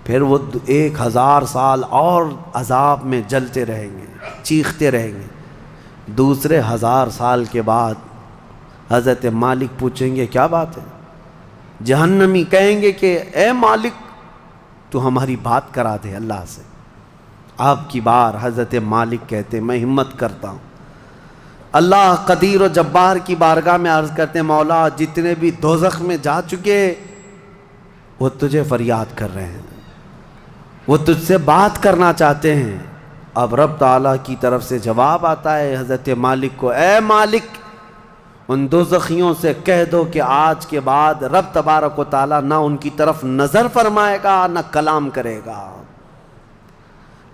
پھر وہ 1000 سال اور عذاب میں جلتے رہیں گے، چیختے رہیں گے۔ دوسرے 1000 سال کے بعد حضرت مالک پوچھیں گے کیا بات ہے؟ جہنمی کہیں گے کہ اے مالک تو ہماری بات کرا دے اللہ سے۔ آپ کی بار حضرت مالک کہتے ہیں میں ہمت کرتا ہوں، اللہ قدیر و جبار کی بارگاہ میں عرض کرتے ہیں مولا جتنے بھی دوزخ میں جا چکے وہ تجھے فریاد کر رہے ہیں، وہ تجھ سے بات کرنا چاہتے ہیں۔ اب رب تعالیٰ کی طرف سے جواب آتا ہے حضرت مالک کو، اے مالک ان دوزخیوں سے کہہ دو کہ آج کے بعد رب تبارک و تعالیٰ نہ ان کی طرف نظر فرمائے گا نہ کلام کرے گا۔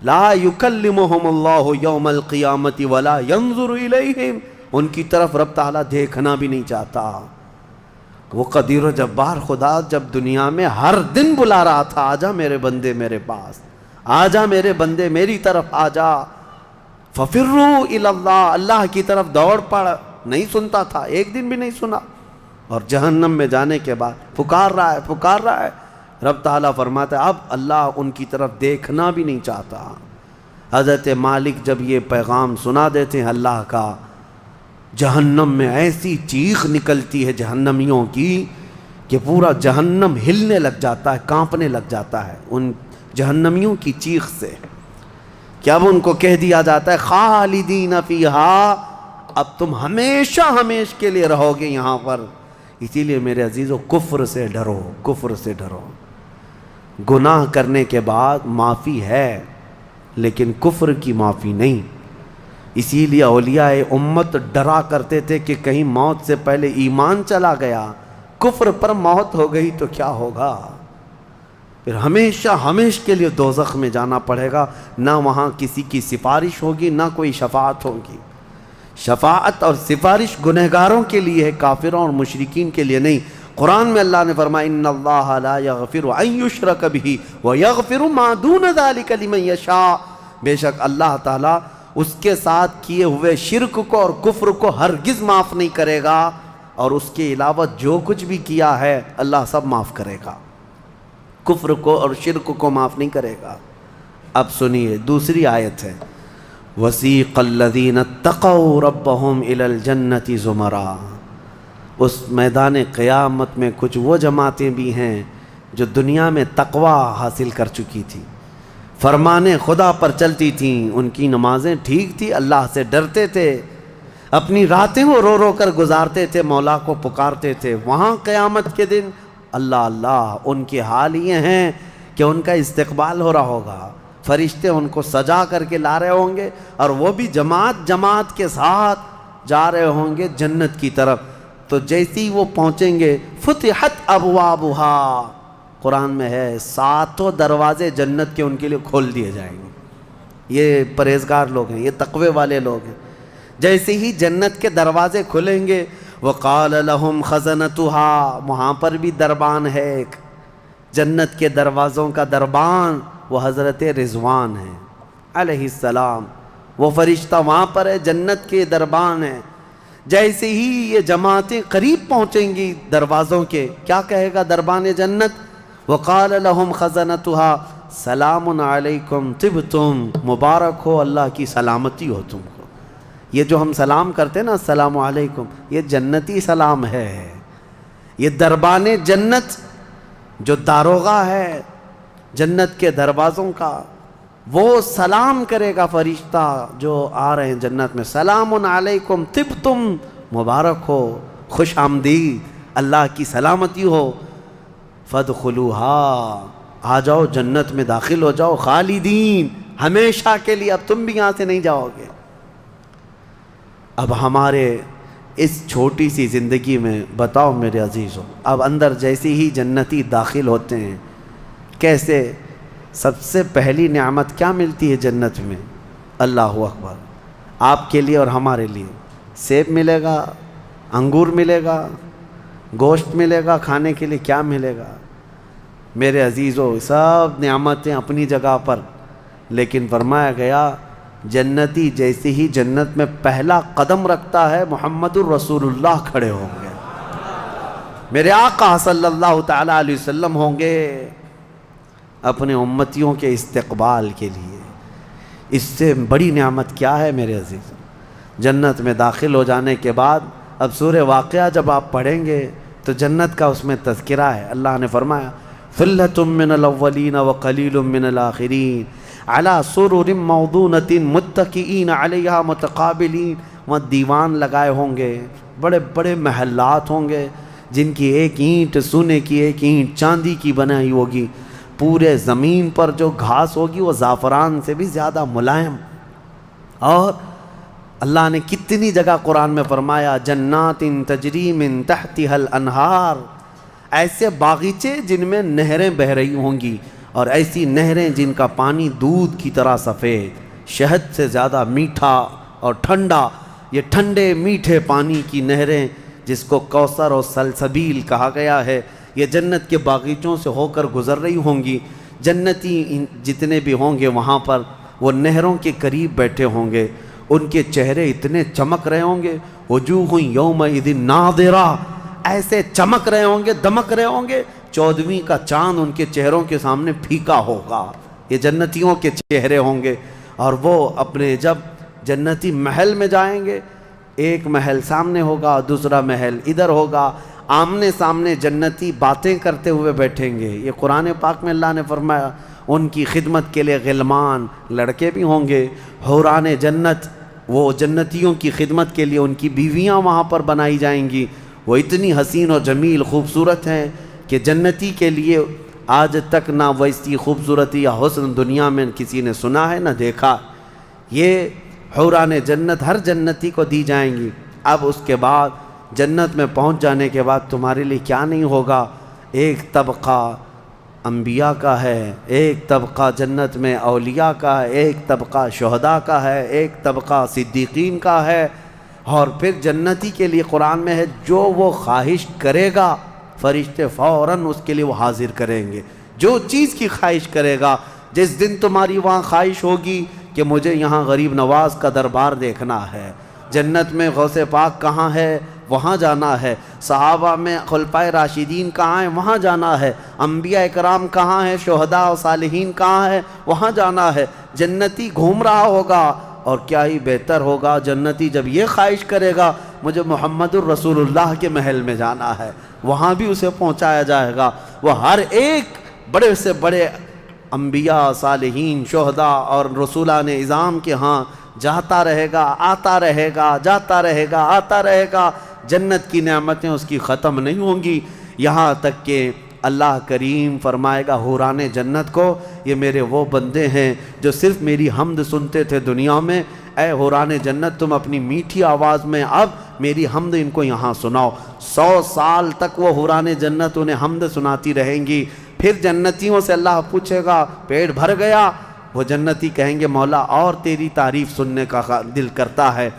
لا یکلمہم اللہ یوم القیامت ولا ینظر الیہم، ان کی طرف رب تعالیٰ دیکھنا بھی نہیں چاہتا۔ وہ قدیر و جبار خدا جب دنیا میں ہر دن بلا رہا تھا، آجا میرے بندے میرے پاس، آجا میرے بندے میری طرف آجا، ففروا الی اللہ، اللہ کی طرف دوڑ پڑ، نہیں سنتا تھا، ایک دن بھی نہیں سنا، اور جہنم میں جانے کے بعد پکار رہا ہے۔ رب تعالیٰ فرماتا ہے اب اللہ ان کی طرف دیکھنا بھی نہیں چاہتا۔ حضرت مالک جب یہ پیغام سنا دیتے ہیں اللہ کا، جہنم میں ایسی چیخ نکلتی ہے جہنمیوں کی کہ پورا جہنم ہلنے لگ جاتا ہے، کانپنے لگ جاتا ہے ان جہنمیوں کی چیخ سے، کہ اب ان کو کہہ دیا جاتا ہے خالدین فیہا، اب تم ہمیشہ کے لیے رہو گے یہاں پر۔ اسی لیے میرے عزیزو کفر سے ڈرو، کفر سے ڈرو۔ گناہ کرنے کے بعد معافی ہے لیکن کفر کی معافی نہیں۔ اسی لیے اولیاء امت ڈرا کرتے تھے کہ کہیں موت سے پہلے ایمان چلا گیا، کفر پر موت ہو گئی تو کیا ہوگا، پھر ہمیشہ کے لیے دوزخ میں جانا پڑے گا، نہ وہاں کسی کی سفارش ہوگی نہ کوئی شفاعت ہوگی۔ شفاعت اور سفارش گنہگاروں کے لیے ہے، کافروں اور مشرکین کے لیے نہیں۔ قرآن میں اللہ نے فرمایا ان اللہ لا یغفر ان یشرک بہ ویغفر ما دون ذلک لمن یشاء، بے شک اللہ تعالیٰ اس کے ساتھ کیے ہوئے شرک کو اور کفر کو ہرگز معاف نہیں کرے گا، اور اس کے علاوہ جو کچھ بھی کیا ہے اللہ سب معاف کرے گا، کفر کو اور شرک کو معاف نہیں کرے گا۔ اب سنیے دوسری آیت ہے، وَسِيقَ الَّذِينَ اتَّقَوْا رَبَّهُمْ إِلَى الْجَنَّةِ زُمَرًا، اس میدان قیامت میں کچھ وہ جماعتیں بھی ہیں جو دنیا میں تقوی حاصل کر چکی تھی، فرمان خدا پر چلتی تھیں، ان کی نمازیں ٹھیک تھی، اللہ سے ڈرتے تھے، اپنی راتیں وہ رو رو کر گزارتے تھے، مولا کو پکارتے تھے۔ وہاں قیامت کے دن اللہ ان کے حال یہ ہیں کہ ان کا استقبال ہو رہا ہوگا، فرشتے ان کو سجا کر کے لا رہے ہوں گے، اور وہ بھی جماعت کے ساتھ جا رہے ہوں گے جنت کی طرف۔ تو جیسی وہ پہنچیں گے فتحت ابوابہا، قرآن میں ہے 7 دروازے جنت کے ان کے لیے کھول دیے جائیں گے۔ یہ پرہیزگار لوگ ہیں، یہ تقوی والے لوگ ہیں۔ جیسے ہی جنت کے دروازے کھلیں گے وقال لهم خزنتها، وہاں پر بھی دربان ہے ایک، جنت کے دروازوں کا دربان وہ حضرت رضوان ہے علیہ السلام، وہ فرشتہ وہاں پر ہے، جنت کے دربان ہے۔ جیسے ہی یہ جماعتیں قریب پہنچیں گی دروازوں کے، کیا کہے گا دربان جنت؟ وقال لهم خزنتها سلام علیکم طبتم، مبارک ہو، اللہ کی سلامتی ہو تم کو۔ یہ جو ہم سلام کرتے ہیں نا السلام علیکم، یہ جنتی سلام ہے۔ یہ دربان جنت جو داروغہ ہے جنت کے دروازوں کا، وہ سلام کرے گا فرشتہ جو آ رہے ہیں جنت میں، سلام علیکم طبتم، مبارک ہو، خوش آمدید، اللہ کی سلامتی ہو، فادخلوها، آ جاؤ جنت میں داخل ہو جاؤ، خالدین، ہمیشہ کے لیے، اب تم بھی یہاں سے نہیں جاؤ گے۔ اب ہمارے اس چھوٹی سی زندگی میں بتاؤ میرے عزیزوں، اب اندر جیسے ہی جنتی داخل ہوتے ہیں کیسے، سب سے پہلی نعمت کیا ملتی ہے جنت میں؟ اللہ اکبر، آپ کے لیے اور ہمارے لیے سیب ملے گا، انگور ملے گا، گوشت ملے گا کھانے کے لیے، کیا ملے گا میرے عزیزوں؟ سب نعمتیں اپنی جگہ پر، لیکن فرمایا گیا جنتی جیسے ہی جنت میں پہلا قدم رکھتا ہے محمد الرسول اللہ کھڑے ہوں گے، میرے آقا صلی اللہ تعالیٰ علیہ وسلم ہوں گے اپنے امتیوں کے استقبال کے لیے۔ اس سے بڑی نعمت کیا ہے میرے عزیز؟ جنت میں داخل ہو جانے کے بعد اب سورہ واقعہ جب آپ پڑھیں گے تو جنت کا اس میں تذکرہ ہے۔ اللہ نے فرمایا ثلۃ من الاولین وقلیل من الاخرین علی سرر موضونۃ متکئین علیہا متقابلین وہاں دیوان لگائے ہوں گے، بڑے بڑے محلات ہوں گے جن کی ایک اینٹ سونے کی، ایک اینٹ چاندی کی بنائی ہوگی، پورے زمین پر جو گھاس ہوگی وہ زعفران سے بھی زیادہ ملائم۔ اور اللہ نے کتنی جگہ قرآن میں فرمایا جنات تجری من تحتها الانہار، ایسے باغیچے جن میں نہریں بہہ رہی ہوں گی، اور ایسی نہریں جن کا پانی دودھ کی طرح سفید، شہد سے زیادہ میٹھا اور ٹھنڈا، یہ ٹھنڈے میٹھے پانی کی نہریں جس کو کوثر اور سلسبیل کہا گیا ہے، یہ جنت کے باغیچوں سے ہو کر گزر رہی ہوں گی۔ جنتی جتنے بھی ہوں گے وہاں پر وہ نہروں کے قریب بیٹھے ہوں گے، ان کے چہرے اتنے چمک رہے ہوں گے، وجوہ یومئذ ناظرہ، ایسے چمک رہے ہوں گے، دمک رہے ہوں گے، 14ویں کا چاند ان کے چہروں کے سامنے پھیکا ہوگا۔ یہ جنتیوں کے چہرے ہوں گے، اور وہ اپنے جب جنتی محل میں جائیں گے، ایک محل سامنے ہوگا، دوسرا محل ادھر ہوگا، آمنے سامنے جنتی باتیں کرتے ہوئے بیٹھیں گے۔ یہ قرآن پاک میں اللہ نے فرمایا ان کی خدمت کے لیے غلمان، لڑکے بھی ہوں گے، حوران جنت، وہ جنتیوں کی خدمت کے لیے ان کی بیویاں وہاں پر بنائی جائیں گی، وہ اتنی حسین و جمیل خوبصورت ہیں کہ جنتی کے لیے آج تک نہ ویسی خوبصورتی یا حسن دنیا میں کسی نے سنا ہے نہ دیکھا۔ یہ حوران جنت ہر جنتی کو دی جائیں گی۔ اب اس کے بعد جنت میں پہنچ جانے کے بعد تمہارے لیے کیا نہیں ہوگا، ایک طبقہ انبیاء کا ہے، ایک طبقہ جنت میں اولیاء کا ہے، ایک طبقہ شہداء کا ہے، ایک طبقہ صدیقین کا ہے، اور پھر جنتی کے لیے قرآن میں ہے جو وہ خواہش کرے گا فرشتے فوراً اس کے لیے وہ حاضر کریں گے، جو چیز کی خواہش کرے گا۔ جس دن تمہاری وہاں خواہش ہوگی کہ مجھے یہاں غریب نواز کا دربار دیکھنا ہے، جنت میں غوث پاک کہاں ہے وہاں جانا ہے، صحابہ میں خلفائے راشدین کہاں ہیں وہاں جانا ہے، انبیاء اکرام کہاں ہیں، شہداء و صالحین کہاں ہیں وہاں جانا ہے۔ جنتی گھوم رہا ہوگا، اور کیا ہی بہتر ہوگا جنتی جب یہ خواہش کرے گا مجھے محمد الرسول اللہ کے محل میں جانا ہے، وہاں بھی اسے پہنچایا جائے گا۔ وہ ہر ایک بڑے سے بڑے انبیاء، صالحین، شہداء اور رسولان اعظام کے ہاں جاتا رہے گا، آتا رہے گا، جاتا رہے گا، آتا رہے گا۔ جنت کی نعمتیں اس کی ختم نہیں ہوں گی، یہاں تک کہ اللہ کریم فرمائے گا حوران جنت کو یہ میرے وہ بندے ہیں جو صرف میری حمد سنتے تھے دنیا میں، اے حوران جنت تم اپنی میٹھی آواز میں اب میری حمد ان کو یہاں سناؤ۔ 100 سال تک وہ حوران جنت انہیں حمد سناتی رہیں گی۔ پھر جنتیوں سے اللہ پوچھے گا پیٹ بھر گیا؟ وہ جنتی کہیں گے مولا اور تیری تعریف سننے کا دل کرتا ہے۔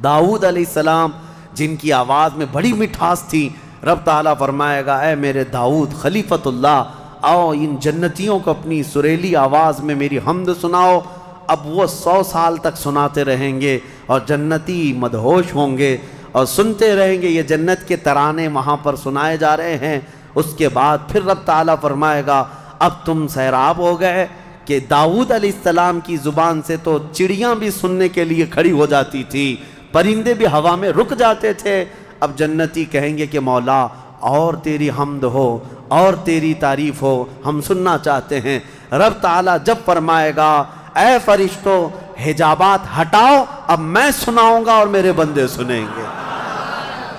داؤد علیہ السلام جن کی آواز میں بڑی مٹھاس تھی، رب تعالیٰ فرمائے گا اے میرے داؤد خلیفۃ اللہ، آؤ ان جنتیوں کو اپنی سریلی آواز میں میری حمد سناؤ۔ اب وہ 100 سال تک سناتے رہیں گے، اور جنتی مدہوش ہوں گے اور سنتے رہیں گے، یہ جنت کے ترانے وہاں پر سنائے جا رہے ہیں۔ اس کے بعد پھر رب تعالیٰ فرمائے گا اب تم سیراب ہو گئے کہ داؤد علیہ السلام کی زبان سے تو چڑیاں بھی سننے کے لیے کھڑی ہو جاتی تھی، پرندے بھی ہوا میں رک جاتے تھے۔ اب جنتی کہیں گے کہ مولا اور تیری حمد ہو اور تیری تعریف ہو، ہم سننا چاہتے ہیں۔ رب تعالیٰ جب فرمائے گا اے فرشتوں حجابات ہٹاؤ، اب میں سناؤں گا اور میرے بندے سنیں گے۔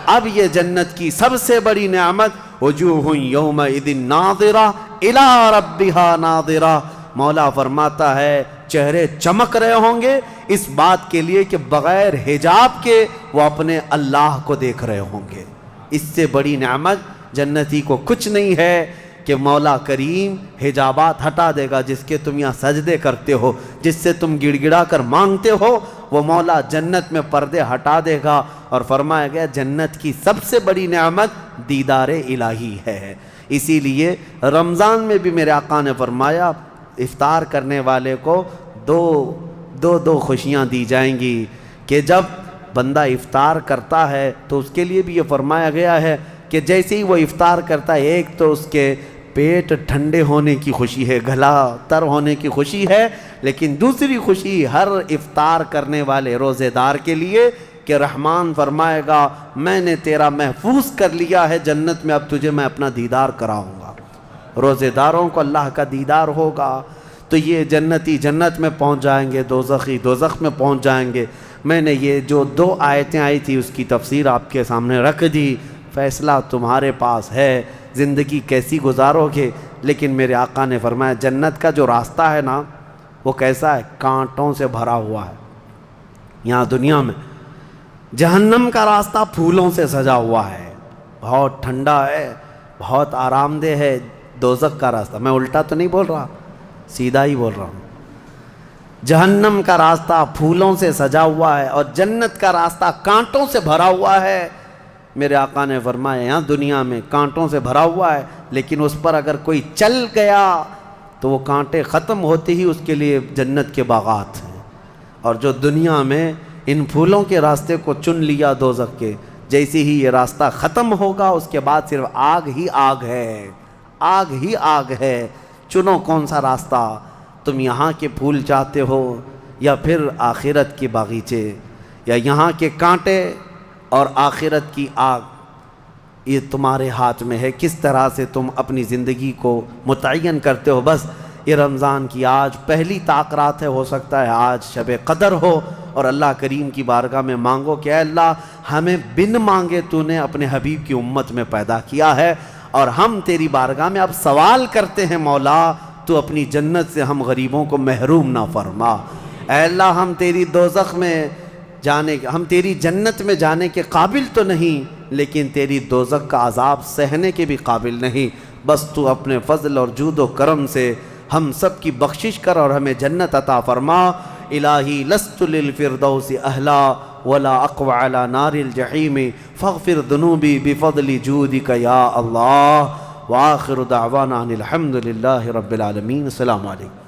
اب یہ جنت کی سب سے بڑی نعمت وجوہ یومئذ ناظرہ الی ربہا ناظرہ، مولا فرماتا ہے چہرے چمک رہے ہوں گے اس بات کے لیے کہ بغیر حجاب کے وہ اپنے اللہ کو دیکھ رہے ہوں گے۔ اس سے بڑی نعمت جنتی کو کچھ نہیں ہے کہ مولا کریم حجابات ہٹا دے گا، جس کے تم یہاں سجدے کرتے ہو، جس سے تم گڑ گڑا کر مانگتے ہو، وہ مولا جنت میں پردے ہٹا دے گا۔ اور فرمایا گیا جنت کی سب سے بڑی نعمت دیدار الہی ہے۔ اسی لیے رمضان میں بھی میرے آقا نے فرمایا افطار کرنے والے کو دو خوشیاں دی جائیں گی، کہ جب بندہ افطار کرتا ہے تو اس کے لیے بھی یہ فرمایا گیا ہے کہ جیسے ہی وہ افطار کرتا ہے، ایک تو اس کے پیٹ ٹھنڈے ہونے کی خوشی ہے، گلا تر ہونے کی خوشی ہے، لیکن دوسری خوشی ہر افطار کرنے والے روزے دار کے لیے کہ رحمان فرمائے گا میں نے تیرا محفوظ کر لیا ہے جنت میں، اب تجھے میں اپنا دیدار کراؤں گا۔ روزے داروں کو اللہ کا دیدار ہوگا، تو یہ جنتی جنت میں پہنچ جائیں گے، دوزخی دوزخ میں پہنچ جائیں گے۔ میں نے یہ جو 2 آیتیں آئی تھی اس کی تفسیر آپ کے سامنے رکھ دی، فیصلہ تمہارے پاس ہے، زندگی کیسی گزارو گے۔ لیکن میرے آقا نے فرمایا جنت کا جو راستہ ہے نا وہ کیسا ہے؟ کانٹوں سے بھرا ہوا ہے یہاں دنیا میں۔ جہنم کا راستہ پھولوں سے سجا ہوا ہے، بہت ٹھنڈا ہے، بہت آرام دہ ہے۔ دوزخ کا راستہ، میں الٹا تو نہیں بول رہا، سیدھا ہی بول رہا ہوں، جہنم کا راستہ پھولوں سے سجا ہوا ہے اور جنت کا راستہ کانٹوں سے بھرا ہوا ہے۔ میرے آقا نے فرمایا یہاں دنیا میں کانٹوں سے بھرا ہوا ہے، لیکن اس پر اگر کوئی چل گیا تو وہ کانٹے ختم ہوتے ہی اس کے لیے جنت کے باغات ہیں۔ اور جو دنیا میں ان پھولوں کے راستے کو چن لیا دوزخ کے، جیسے ہی یہ راستہ ختم ہوگا اس کے بعد صرف آگ ہی آگ ہے، آگ ہی آگ ہے۔ چنو کون سا راستہ، تم یہاں کے پھول چاہتے ہو یا پھر آخرت کے باغیچے، یا یہاں کے کانٹے اور آخرت کی آگ؟ یہ تمہارے ہاتھ میں ہے، کس طرح سے تم اپنی زندگی کو متعین کرتے ہو۔ بس یہ رمضان کی آج پہلی طاق ہے، ہو سکتا ہے آج شب قدر ہو، اور اللہ کریم کی بارگاہ میں مانگو کہ اے اللہ ہمیں بن مانگے تو نے اپنے حبیب کی امت میں پیدا کیا ہے، اور ہم تیری بارگاہ میں اب سوال کرتے ہیں مولا تو اپنی جنت سے ہم غریبوں کو محروم نہ فرما۔ اے اللہ ہم تیری دوزخ میں جانے، ہم تیری جنت میں جانے کے قابل تو نہیں، لیکن تیری دوزخ کا عذاب سہنے کے بھی قابل نہیں۔ بس تو اپنے فضل اور جود و کرم سے ہم سب کی بخشش کر اور ہمیں جنت عطا فرما۔ الہی لست للفردوس اہلا ولا اقوى على نار الجحیم فاغفر ذنوبی بفضل جودک یا اللہ۔ وآخر دعوانا ان الحمد للہ رب العالمین۔ السلام علیکم۔